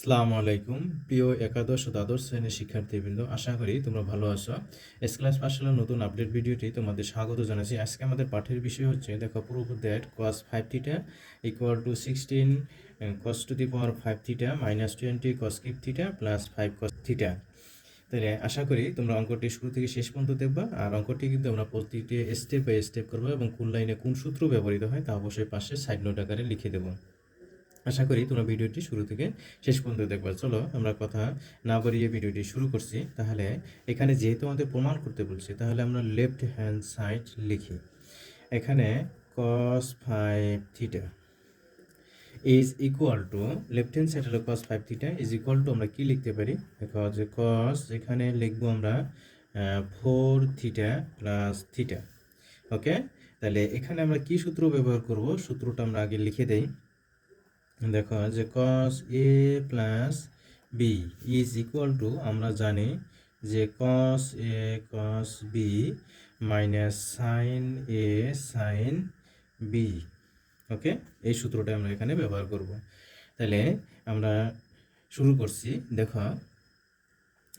আসসালামু আলাইকুম প্রিয় একাদশ ও দ্বাদশ শ্রেণীর শিক্ষার্থীবৃন্দ, আশা করি তোমরা ভালো আছো। এস ক্লাস পাঠশালার নতুন আপডেট ভিডিওটি তোমাদের স্বাগত জানাচ্ছি। আজকে আমাদের পাঠের বিষয় হচ্ছে, দেখো, prove that cos 5 theta equal to 16 cos to the power 5 theta minus 20 cos cube theta plus 5 cos theta. তাহলে আশা করি তোমরা অঙ্কটি শুরু থেকে শেষ পর্যন্ত দেখবা। আর অঙ্কটি কিন্তু আমরা প্রতিটি স্টেপ বাই স্টেপ করবো এবং কোন লাইনে কোন সূত্র ব্যবহৃত হয় তা অবশ্যই পাশে সাইড নোট আকারে লিখে দেবো। আশা করি তোমরা ভিডিওটি শুরু থেকে শেষ পর্যন্ত দেখবা। চলো আমরা কথা না বাড়িয়ে ভিডিওটি শুরু করছি। তাহলে এখানে যেহেতু আমাদের প্রমাণ করতে বলছি, তাহলে আমরা লেফট হ্যান্ড সাইড লিখি। এখানে cos 5 theta is equal two, left hand side হলো cos 5 theta is equal to, আমরা কি লিখতে পারি? দেখো যে cos এখানে লিখবো আমরা 4 থিটা প্লাস থিটা। ওকে, তাহলে এখানে আমরা কি সূত্র ব্যবহার করব? সূত্রটা আমরা আগে লিখে দেই। দেখো যে cos a plus b is equal to, আমরা জানি যে cos a cos b minus sine a sine b। Okay, এই সূত্রটা আমরা এখানে ব্যবহার করব। তাহলে আমরা শুরু করছি। দেখো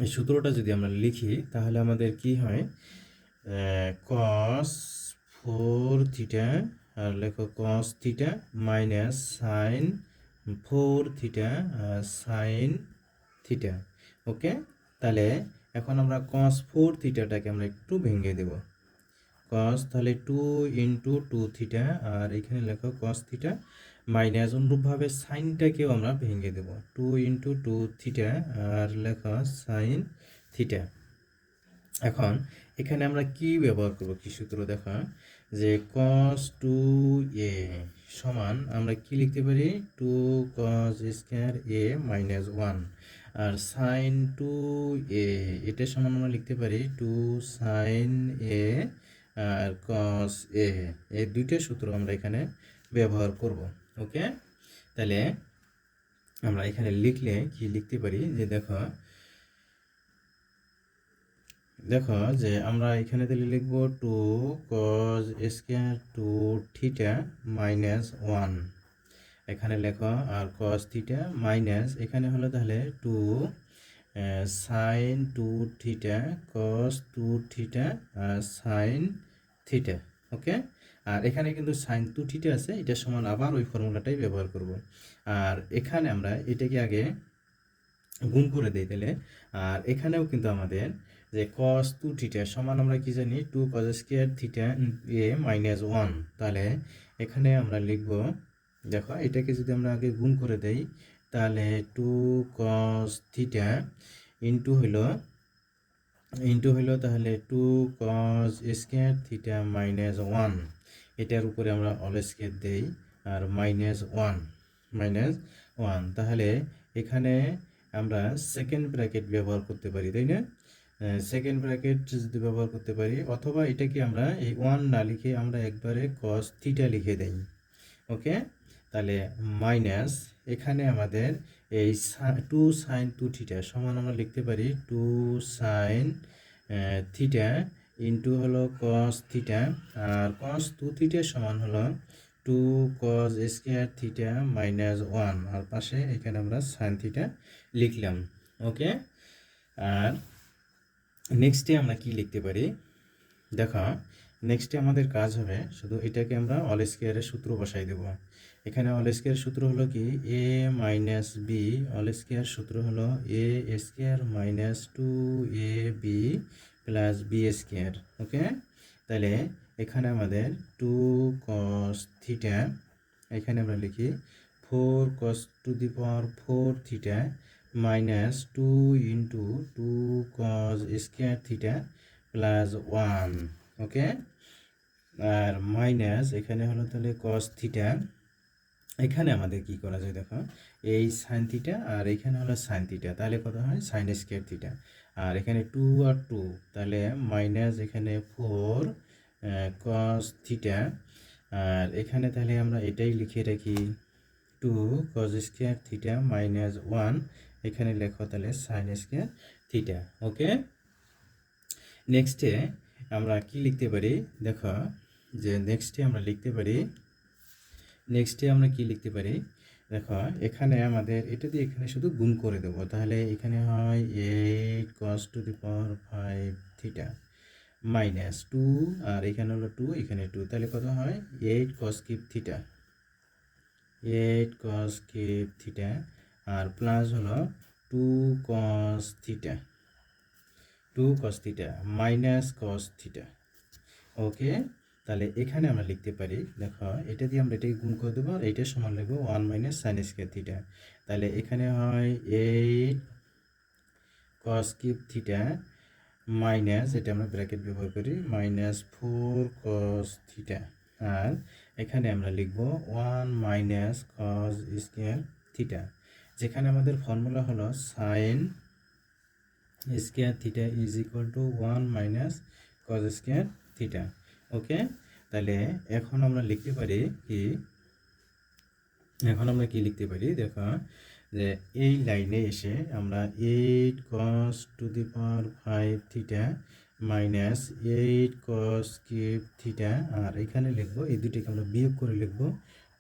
এই সূত্রটা যদি আমরা লিখি তাহলে আমাদের কি হয়? cos 4 থিটা আর লেখো cos theta minus sine 4 theta sine theta. Okay, তাহলে এখন আমরা cos 4 থিটাটাকে আমরা একটু ভেঙে দেব। cos তাহলে 2 ইন্টু 2 থিটা, আর এখানে লেখো cos থিটা মাইনাস অনুরূপভাবে সাইনটাকেও আমরা ভেঙে দেব, 2 ইন্টু 2 থিটা আর লেখো সাইন থিটা। এখন এখানে আমরা কি ব্যবহার করব, কি সূত্র? দেখো যে cos 2a সমান আমরা কি লিখতে পারি? 2 cos স্কয়ার a মাইনাস 1, আর sin 2a এটা সমান আমরা লিখতে পারি 2 sin a R cos a। এই দুইটা সূত্র আমরা এখানে ব্যবহার করব। ওকে, তাহলে আমরা এখানে লিখলে কি লিখতে পারি? যে দেখো দেখো যে আমরা এখানে তাহলে লিখবো 2 cos স্কয়ার 2 থিটা মাইনাস 1, এখানে লেখো, আর cos থিটা মাইনাস এখানে হলো তাহলে 2 সাইন 2 থিটা cos 2 থিটা আর সাইন থিটা। ওকে, আর এখানে কিন্তু সাইন 2 থিটা আছে, এটা সমান আবার ওই ফর্মুলাটাই ব্যবহার করব। আর এখানে আমরা এটাকে আগে গুণ করে দেই তাহলে। আর এখানেও কিন্তু আমাদের যে cos 2 থিটা সমান আমরা কি জানি? 2 cos square theta a minus 1। তাহলে এখানে আমরা লিখব, দেখো এটাকে যদি আমরা আগে গুণ করে দেই তাহলে 2 cos থিটা ইন্টু হইল তাহলে 2 cos স্কয়ার থিটা মাইনাস 1, এটার উপরে আমরা অল স্কয়ার দেই আর মাইনাস 1। তাহলে এখানে আমরা সেকেন্ড ব্র্যাকেট ব্যবহার করতে পারি, তাই না? সেকেন্ড ব্র্যাকেট যদি ব্যবহার করতে পারি, অথবা এটাকে আমরা এই 1 না লিখে আমরা একবারে cos থিটা লিখে দেই। ওকে, তাহলে মাইনাস এখানে আমাদের এই 2 সাইন 2 থিটা সমান আমরা লিখতে পারি 2 সাইন থিটা ইন্টু হলো cos থিটা, আর cos 2 থিটা সমান হলো 2 cos স্কয়ার থিটা মাইনাস 1, আর পাশে এখানে আমরা সাইন থিটা লিখলাম। ওকে, আর নেক্সটে আমরা কি লিখতে পারি? দেখো নেক্সটে আমাদের কাজ হবে শুধু এটাকে আমরা অল স্কয়ারের সূত্র বসাই দেব। এখানে অল স্কয়ার সূত্র হলো কি? a minus B all square সূত্র হলো a square minus 2ab plus B square. Okay, তাহলে এখানে আমাদের 2 cos থিটা, এখানে আমরা লিখি 4 cos to the power 4 theta minus 2 into 2 cos square theta plus 1। Okay, আর মাইনাস এখানে হলো তাহলে cos থিটা। এখানে আমাদের কি করা যায়? দেখো এই সাইন থিটা আর এখানে হলো সাইন থিটা, তাহলে কত হয়? Sign square theta. আর এখানে 2 আর 2, তাহলে মাইনাস এখানে 4 cos থিটা, আর এখানে তাহলে আমরা এটাই লিখে রাখি 2 cos স্কয়ার থিটা মাইনাস 1, এখানে লেখো তাহলে সাইন স্কয়ার থিটা। ওকে, নেক্সটে আমরা কি লিখতে পারি? দেখো যে নেক্সটে আমরা কি লিখতে পারি? দেখো এখানে আমাদের এটা দিয়ে এখানে শুধু গুণ করে দেবো, তাহলে এখানে হয় 8 cos to the power 5 theta minus 2, আর এখানে হলো 2, এখানে 2, তাহলে কত হয় 8 cos cube theta, 8 cos cube theta, আর প্লাস হলো 2 cos theta, 2 cos theta minus cos theta. Okay, তাহলে এখানে আমরা লিখতে পারি, দেখো এটা দিয়ে আমরা এটাকে গুণ করে দেবো, আর এইটার সমান লিখবো 1 মাইনাস সাইন স্কয়ার থিটা। তাহলে এখানে হয় 8 cos কিউব থিটা মাইনাস, এটা আমরা ব্র্যাকেট ব্যবহার করি, মাইনাস 4 cos থিটা, আর এখানে আমরা লিখব 1 মাইনাস cos স্কয়ার থিটা, যেখানে আমাদের ফর্মুলা হলো sine square theta is equal to 1 minus cos square theta. Okay, তাহলে এখন আমরা লিখতে পারি কি, এখন আমরা কি লিখতে পারি, দেখো যে এই লাইনে এসে আমরা 8 cos to the power 5 theta minus 8 cos cube theta, আর এখানে লিখবো এই দুটিকে আমরা বিয়োগ করে লিখবো,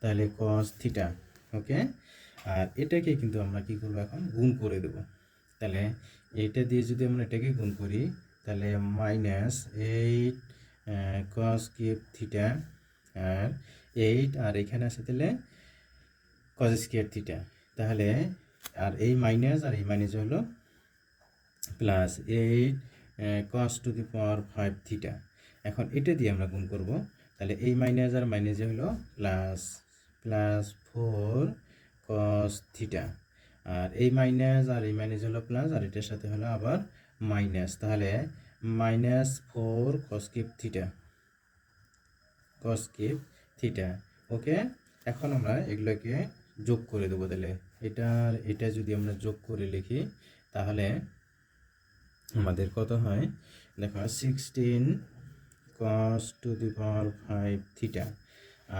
তাহলে cos থিটা। ওকে, আর এটাকে কিন্তু আমরা কি করবো, এখন গুণ করে দেবো। তাহলে এটা দিয়ে যদি আমরা এটাকে গুণ করি, তাহলে মাইনাস 8 cos কিউব থিটা আর 8, আর এখানে আছে তাহলে cos স্কয়ার থিটা, তাহলে আর এই মাইনাস আর এই মাইনাস হলো plus 8 cos to the power 5 theta. এখন এটা দিয়ে আমরা গুণ করব, তাহলে এই মাইনাস আর মাইনাসে হলো প্লাস, প্লাস 4 cos থিটা, আর এই মাইনাস আর এই মাইনাস হলো প্লাস, আর এটার সাথে হলো আবার মাইনাস, তাহলে minus 4 cos cube theta, cos cube theta. Okay, এখন আমরা এগুলোকে যোগ করে দেবো, তাহলে এটা যদি আমরা যোগ করে লিখি, তাহলে আমাদের কত হয়, দেখো 16 cos to the power 5 theta,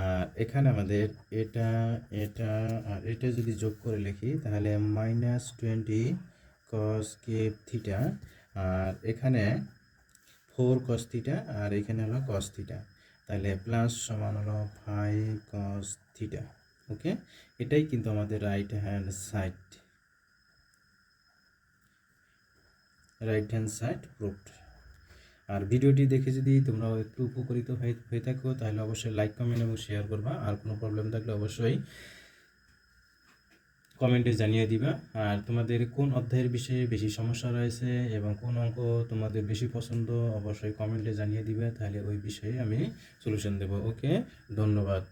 আর এখানে আমাদের এটা এটা আর এটা যদি যোগ করে লিখি, তাহলে মাইনাস 20 cos কিউব থিটা, আর এখানে 4 cos থিটা, আর এখানে হলো cos থিটা, তাহলে প্লাস সমান হলো 5 cos থিটা। ওকে, এটাই কিন্তু আমাদের রাইট হ্যান্ড সাইড প্রুফড। আর ভিডিওটি দেখে যদি তোমরা একটু উপকৃত হয়ে থাকো, তাহলে অবশ্যই লাইক, কমেন্ট এবং শেয়ার করবা, আর কোনো প্রবলেম থাকলে অবশ্যই কমেন্টে জানিয়ে দিবা। আর তোমাদের কোন অধ্যায়ের বিষয়ে বেশি সমস্যা রয়েছে এবং কোন অঙ্ক তোমাদের বেশি পছন্দ, অবশ্যই কমেন্টে জানিয়ে দিবে, তাহলে ওই বিষয়ে আমি সলিউশন দেব। ওকে, ধন্যবাদ।